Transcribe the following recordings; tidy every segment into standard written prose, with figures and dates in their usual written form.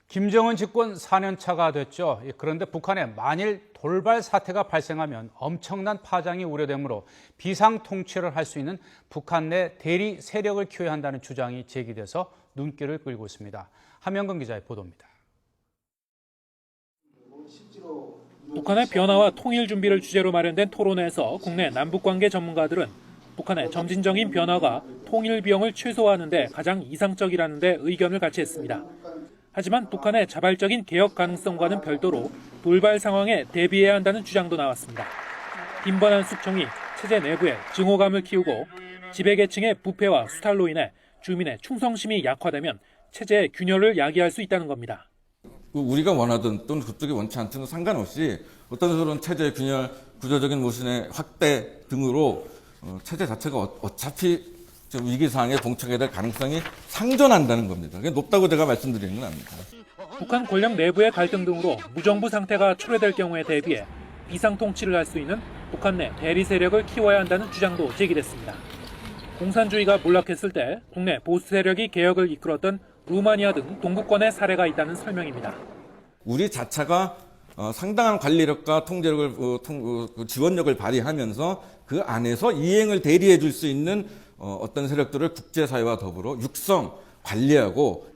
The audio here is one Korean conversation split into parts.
김정은 집권 4년 차가 됐죠. 그런데 북한에 만일 돌발 사태가 발생하면 엄청난 파장이 우려되므로 비상 통치를 할 수 있는 북한 내 대리 세력을 키워야 한다는 주장이 제기돼서 눈길을 끌고 있습니다. 함영근 기자의 보도입니다. 북한의 변화와 통일 준비를 주제로 마련된 토론회에서 국내 남북관계 전문가들은 북한의 점진적인 변화가 통일 비용을 최소화하는 데 가장 이상적이라는 데 의견을 같이 했습니다. 하지만 북한의 자발적인 개혁 가능성과는 별도로 돌발 상황에 대비해야 한다는 주장도 나왔습니다. 김번한 숙청이 체제 내부에 증오감을 키우고 지배계층의 부패와 수탈로 인해 주민의 충성심이 약화되면 체제의 균열을 야기할 수 있다는 겁니다. 우리가 원하든 또는 그쪽이 원치 않든 상관없이 어떤 그런 체제 균열, 구조적인 모순의 확대 등으로 체제 자체가 어차피 위기 상황에 봉착해야 될 가능성이 상존한다는 겁니다. 그게 높다고 제가 말씀드리는 건 아닙니다. 북한 권력 내부의 갈등 등으로 무정부 상태가 초래될 경우에 대비해 비상 통치를 할 수 있는 북한 내 대리 세력을 키워야 한다는 주장도 제기됐습니다. 공산주의가 몰락했을 때 국내 보수 세력이 개혁을 이끌었던 루마니아 등 동구권의 사례가 있다는 설명입니다. 우리 자체가 상당한 관리력과 통제력을 지원력을 발휘하면서 그 안에서 이행을 대리해 줄 수 있는 어떤 세력들을 국제사회와 더불어 육성, 관리하고.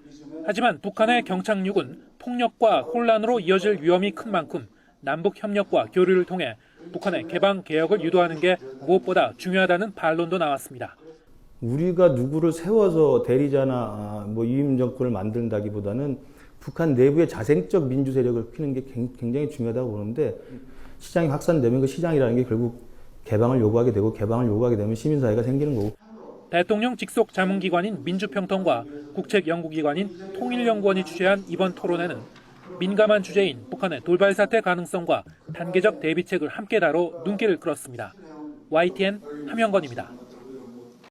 하지만 북한의 경착륙은 폭력과 혼란으로 이어질 위험이 큰 만큼 남북 협력과 교류를 통해 북한의 개방 개혁을 유도하는 게 무엇보다 중요하다는 반론도 나왔습니다. 우리가 누구를 세워서 대리자나 위임 정권을 만든다기보다는 북한 내부의 자생적 민주 세력을 피는 게 굉장히 중요하다고 보는데, 시장이 확산되면 그 시장이라는 게 결국 개방을 요구하게 되고, 개방을 요구하게 되면 시민사회가 생기는 거고. 대통령 직속 자문기관인 민주평통과 국책연구기관인 통일연구원이 주최한 이번 토론회는 민감한 주제인 북한의 돌발 사태 가능성과 단계적 대비책을 함께 다뤄 눈길을 끌었습니다. YTN 함영건입니다.